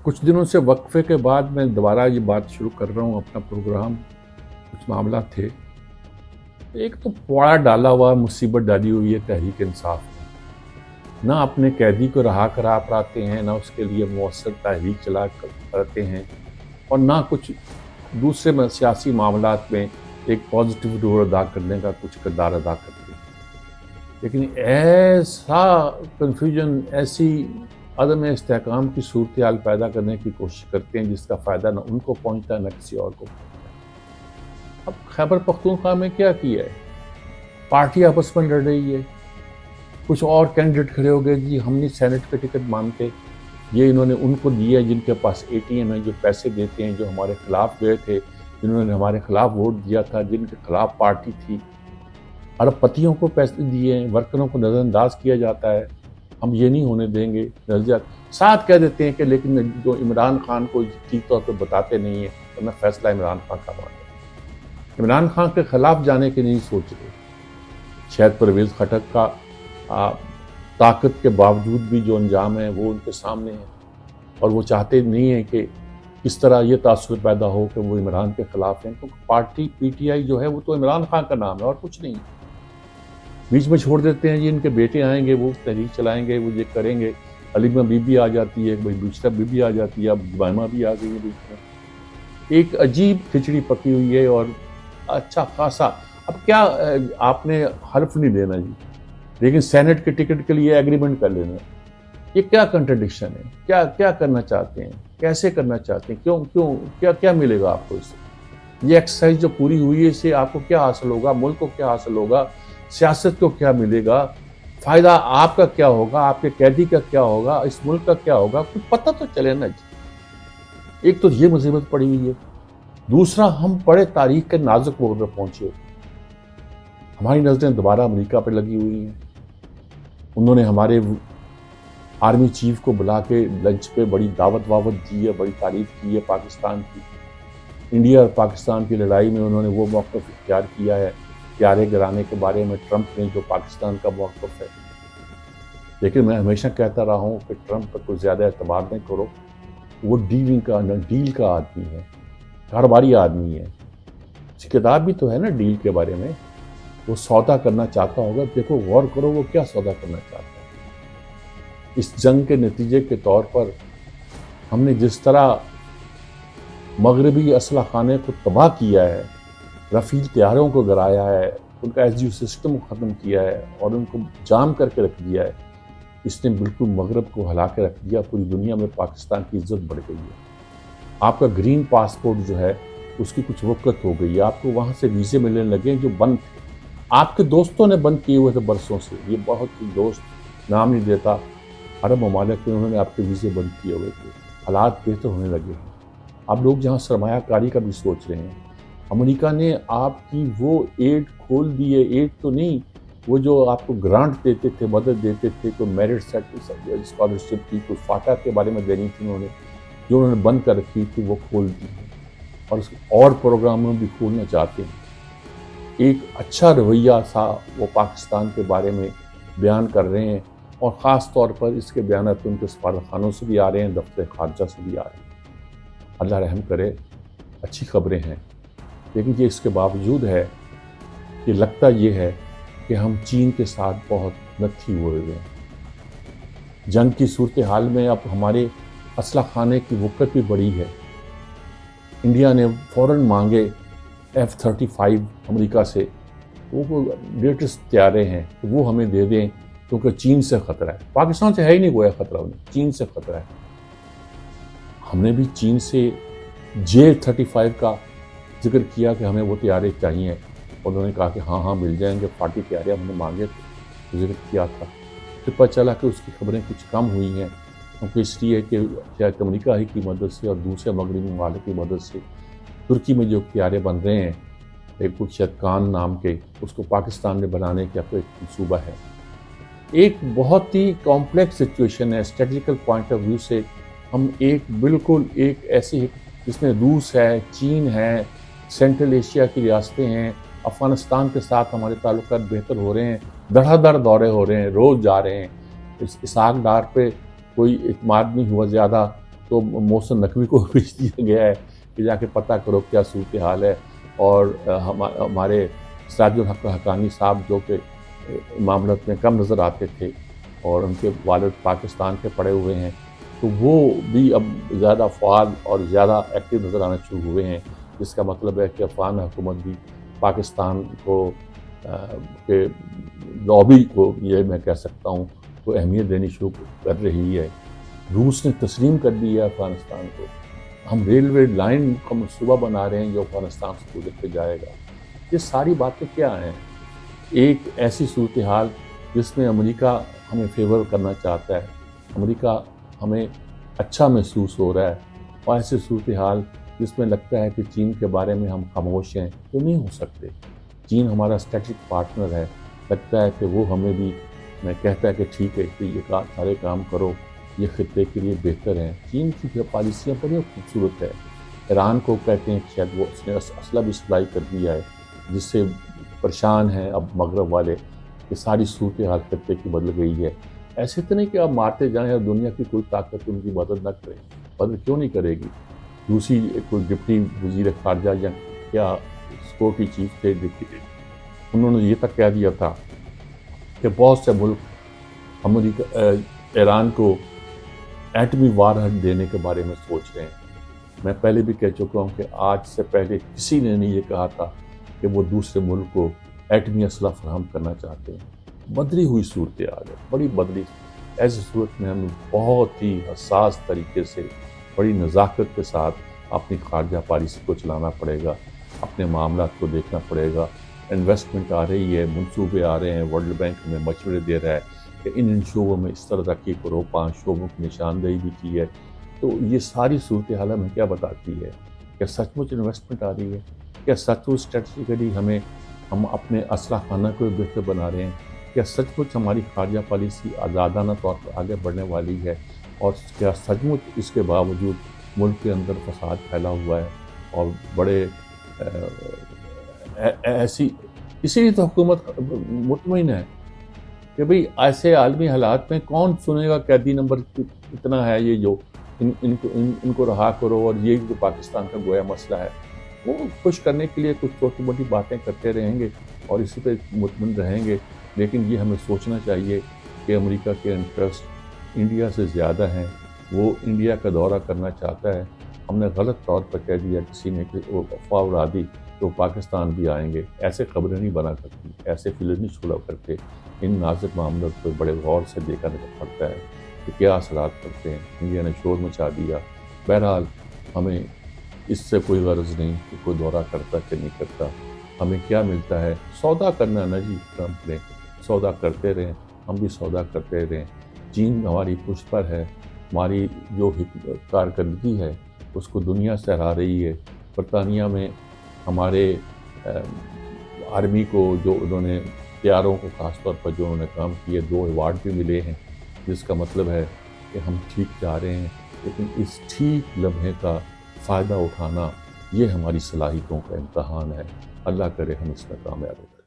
कुछ दिनों से वक्फे के बाद मैं दोबारा ये बात शुरू कर रहा हूँ अपना प्रोग्राम। कुछ मामला थे। एक तो पुआड़ा डाला हुआ मुसीबत डाली हुई है तहरीक इंसाफ ने। ना अपने कैदी को रहा करा पाते हैं, ना उसके लिए मौसर तहरीक चला करते हैं, और ना कुछ दूसरे सियासी मामलात में एक पॉजिटिव रोल अदा करने का कुछ किरदार अदा करते हैं। लेकिन ऐसा कन्फ्यूजन, ऐसी अदम इस्तेहकाम की सूरत हाल पैदा करने की कोशिश करते हैं जिसका फ़ायदा ना उनको पहुँचता है ना किसी और को पहुँचता है। अब खैबर पख्तूनख्वा में क्या किया है, पार्टी आपस में लड़ रही है, कुछ और कैंडिडेट खड़े हो गए, जी हमने सेनेट के टिकट मांगते, ये इन्होंने उनको दिया जिनके पास ATM है, जो पैसे देते हैं, जो हमारे खिलाफ गए थे, जिन्होंने हमारे खिलाफ वोट दिया था, जिनके खिलाफ पार्टी थी। अरबपतियों को पैसे दिए हैं, वर्करों को नज़रअंदाज किया जाता है, हम ये नहीं होने देंगे। नजरिया साथ कह देते हैं कि लेकिन जो इमरान खान को ठीक तौर पर बताते नहीं है, तो मैं फैसला इमरान खान का मानता हूँ। इमरान खान के खिलाफ जाने की नहीं सोच रहे। शायद परवेज़ खटक का ताकत के बावजूद भी जो अंजाम है वो उनके सामने है, और वो चाहते नहीं हैं कि किस तरह ये तासुर पैदा हो कि वो इमरान के खिलाफ हैं, क्योंकि पार्टी PTI जो है वो तो इमरान खान का नाम है और कुछ नहीं। बीच में छोड़ देते हैं जी इनके बेटे आएंगे, वो तहरीक चलाएंगे, वो ये करेंगे। हलीमा बीबी आ जाती है, बुशरा बीबी आ जाती है, अब जुमैमा भी आ गई है बीच में। एक अजीब खिचड़ी पकी हुई है और अच्छा खासा। अब क्या आपने हर्फ नहीं देना जी, लेकिन सेनेट के टिकट के लिए एग्रीमेंट कर लेना। ये क्या कंट्रडिक्शन है? क्या क्या करना चाहते हैं, कैसे करना चाहते हैं, क्यों क्यों क्या क्या मिलेगा आपको इससे? ये एक्सरसाइज जो पूरी हुई है, इससे आपको क्या हासिल होगा, मुल्क को क्या हासिल होगा, सियासत को क्या मिलेगा, फ़ायदा आपका क्या होगा, आपके कैदी का क्या होगा, इस मुल्क का क्या होगा, कुछ पता तो चले ना जी। एक तो ये मुसीबत पड़ी हुई है, दूसरा हम बड़े तारीख के नाजुक मोड़ पर पहुंचे। हमारी नज़रें दोबारा अमेरिका पर लगी हुई हैं। उन्होंने हमारे आर्मी चीफ को बुला के लंच पे बड़ी दावत वावत दी है, बड़ी तारीफ की है पाकिस्तान की। इंडिया और पाकिस्तान की लड़ाई में उन्होंने वो मौक़िफ़ इख्तियार किया है, प्यारे गिराने के बारे में ट्रंप ने जो पाकिस्तान का मौक़िफ़ है। लेकिन मैं हमेशा कहता रहा हूँ कि ट्रंप पर कुछ ज़्यादा एतबार नहीं करो, वो डील का आदमी है, कारोबारी आदमी है। उसकी किताब भी तो है ना डील के बारे में, वो सौदा करना चाहता होगा। देखो, गौर करो वो क्या सौदा करना चाहता है। इस जंग के नतीजे के तौर पर हमने जिस तरह मगरबी असलह खाने को तबाह किया है, रफ़ील तैयारों को गिराया है, उनका SGU सिस्टम को ख़त्म किया है और उनको जाम करके रख दिया है, इसने बिल्कुल मगरब को हिला के रख दिया। पूरी दुनिया में पाकिस्तान की इज़्ज़त बढ़ गई है। आपका ग्रीन पासपोर्ट जो है उसकी कुछ वक़्त हो गई है, आपको वहाँ से वीज़े मिलने लगे जो बंद थे, आपके दोस्तों ने बंद किए हुए थे बरसों से। ये बहुत ही दोस्त, नाम नहीं देता, अरब ममालिक में उन्होंने आपके वीज़े बंद किए हुए थे। हालात बेहतर होने लगे हैं। आप लोग जहाँ सरमायाकारी का भी सोच रहे हैं, अमेरिका ने आपकी वो एड खोल दी है। एड तो नहीं, वो जो आपको ग्रांट देते थे, मदद देते थे, तो मेरिट स्कॉलरशिप की, कोई फाटा के बारे में देनी थी उन्होंने, जो उन्होंने बंद कर रखी थी वो खोल दी है, और प्रोग्रामों भी खोलना चाहते हैं। एक अच्छा रवैया सा वो पाकिस्तान के बारे में बयान कर रहे हैं, और ख़ास तौर पर इसके बयान उनके सफारतखानों से भी आ रहे हैं, दफ्तर खारजा से भी आ रहे हैं। अल्लाह रहम करे, अच्छी खबरें हैं। लेकिन ये इसके बावजूद है कि लगता ये है कि हम चीन के साथ बहुत नत्थी हो रहे हैं। जंग की सूरत हाल में अब हमारे असलह खाने की वक़्त भी बड़ी है। इंडिया ने फ़ौरन मांगे F-35 अमेरिका से, वो लेटेस्ट तैयारे हैं तो वो हमें दे दें, क्योंकि चीन से ख़तरा है। पाकिस्तान से है ही नहीं कोई ख़तरा, उन्हें चीन से ख़तरा है। हमने भी चीन से J-35 का जिक्र किया कि हमें वो तैयारे चाहिए, और उन्होंने कहा कि हाँ मिल जाएंगे। 40 तैयारे हमने मांगे थे, जिक्र किया था। फिर पता चला कि उसकी खबरें कुछ कम हुई हैं, क्योंकि इसलिए कि शायद अमेरिका ही की मदद से और दूसरे मगरबी ममालिक की मदद से तुर्की में जो तैयारे बन रहे हैं, एक कुछ शायद कान नाम के, उसको पाकिस्तान में बनाने का कोई मंसूबा है। एक बहुत ही कॉम्प्लेक्स सिचुएशन है स्ट्रेटजिकल पॉइंट ऑफ व्यू से। हम बिल्कुल एक ऐसी, जिसमें रूस है, चीन है, सेंट्रल एशिया की रियासतें हैं, अफ़गानिस्तान के साथ हमारे ताल्लुकात बेहतर हो रहे हैं, धड़ाधड़ दौरे हो रहे हैं, रोज़ जा रहे हैं। इस इसहाक डार पे कोई इत्मीनान नहीं हुआ ज़्यादा, تو محسن نقوی کو بھیج دیا گیا ہے کہ جا کے پتہ کرو کیا صورتحال ہے، اور ہمارے سراج الحق حقانی صاحب جو کہ معاملات میں کم نظر آتے تھے اور ان کے والد پاکستان کے پڑے ہوئے ہیں، تو وہ بھی اب زیادہ فعال اور زیادہ ایکٹیو نظر آنا شروع ہوئے ہیں، جس کا مطلب ہے کہ افغان حکومت بھی پاکستان کو کے لابی کو، یہ میں کہہ سکتا ہوں، کو اہمیت دینی شروع کر رہی ہے۔ روس نے تسلیم کر دی ہے افغانستان کو۔ ہم ریلوے لائن کا منصوبہ بنا رہے ہیں جو افغانستان سے گزر کے جائے گا۔ یہ ساری باتیں کیا ہیں؟ ایک ایسی صورتحال جس میں امریکہ ہمیں فیور کرنا چاہتا ہے، امریکہ ہمیں اچھا محسوس ہو رہا ہے، اور ایسی صورتحال جس میں لگتا ہے کہ چین کے بارے میں ہم خاموش ہیں، تو نہیں ہو سکتے۔ چین ہمارا اسٹریٹجک پارٹنر ہے، لگتا ہے کہ وہ ہمیں بھی میں کہتا ہے کہ ٹھیک ہے کہ یہ سارے کام کرو، یہ خطے کے لیے بہتر ہیں۔ چین کی پالیسیاں بڑی خوبصورت ہے۔ ایران کو کہتے ہیں کہ شاید وہ اس نے اسلحہ بھی سپلائی کر دیا ہے، جس سے پریشان ہیں اب مغرب والے کہ ساری صورتحال خطے کی بدل گئی ہے۔ ایسے تو نہیں کہ آپ مارتے جائیں اور دنیا کی کوئی طاقت ان کی مدد نہ کرے، مدد کیوں نہیں کرے گی؟ روسی کوئی ڈپٹی وزیر خارجہ یا کیا سیکورٹی چیف تھے ڈپٹی، انہوں نے یہ تک کہہ دیا تھا کہ بہت سے ملک امریکہ ایران کو ایٹمی وار ہیڈ دینے کے بارے میں سوچ رہے ہیں۔ میں پہلے بھی کہہ چکا ہوں کہ آج سے پہلے کسی نے نہیں یہ کہا تھا کہ وہ دوسرے ملک کو ایٹمی اسلحہ فراہم کرنا چاہتے ہیں۔ بدلی ہوئی صورتحال ہے، بڑی بدلی۔ ایسی صورت میں ہمیں بہت ہی حساس طریقے سے، بڑی نزاکت کے ساتھ اپنی خارجہ پالیسی کو چلانا پڑے گا، اپنے معاملات کو دیکھنا پڑے گا۔ انویسٹمنٹ آ رہی ہے، منصوبے آ رہے ہیں، ورلڈ بینک ہمیں مشورے دے رہا ہے کہ ان شعبوں میں اس طرح ترقی کرو، 5 شعبوں کی نشاندہی بھی کی ہے۔ تو یہ ساری صورتحال ہمیں کیا بتاتی ہے؟ کیا سچ مچ انویسٹمنٹ آ رہی ہے؟ کیا سچ مچ اسٹریٹجیکلی ہم اپنے اسلحہ خانہ کو بہتر بنا رہے ہیں؟ کیا سچ مچ ہماری خارجہ پالیسی آزادانہ طور پر آگے بڑھنے والی ہے؟ اور کیا سچ مچ اس کے باوجود ملک کے اندر فساد پھیلا ہوا ہے اور بڑے ایسی، اسی لیے تو حکومت مطمئن ہے کہ بھئی ایسے عالمی حالات میں کون سنے گا قیدی نمبر اتنا ہے، یہ جو ان کو رہا کرو، اور یہ جو پاکستان کا گویا مسئلہ ہے، وہ خوش کرنے کے لیے کچھ چھوٹی موٹی باتیں کرتے رہیں گے اور اسی پہ مطمئن رہیں گے۔ لیکن یہ ہمیں سوچنا چاہیے کہ امریکہ کے انٹرسٹ انڈیا سے زیادہ ہیں۔ وہ انڈیا کا دورہ کرنا چاہتا ہے۔ ہم نے غلط طور پر کہہ دیا کسی نے کہ وہ افواہ اڑا دی تو پاکستان بھی آئیں گے۔ ایسے خبریں نہیں بنا کرتی، ایسے فلم نہیں چھوڑا کرتے۔ ان نازک معاملات کو بڑے غور سے دیکھنا پڑتا ہے کہ کیا اثرات پڑتے ہیں۔ انڈیا نے شور مچا دیا۔ بہرحال ہمیں اس سے کوئی غرض نہیں کہ کوئی دورہ کرتا کہ نہیں کرتا، ہمیں کیا ملتا ہے؟ سودا کرنا نا جی، ٹرمپ نے سودا کرتے رہیں، ہم بھی سودا کرتے رہیں۔ چین ہماری پشت پر ہے، ہماری جو کارکردگی ہے اس کو دنیا سراہ رہی ہے۔ برطانیہ میں ہمارے آرمی کو جو انہوں نے طیاروں کو خاص طور پر جو انہوں نے کام کیے، 2 ایوارڈ بھی ملے ہیں، جس کا مطلب ہے کہ ہم ٹھیک جا رہے ہیں۔ لیکن اس ٹھیک لمحے کا فائدہ اٹھانا، یہ ہماری صلاحیتوں کا امتحان ہے۔ اللہ کرے ہم اس میں کامیاب ہوں۔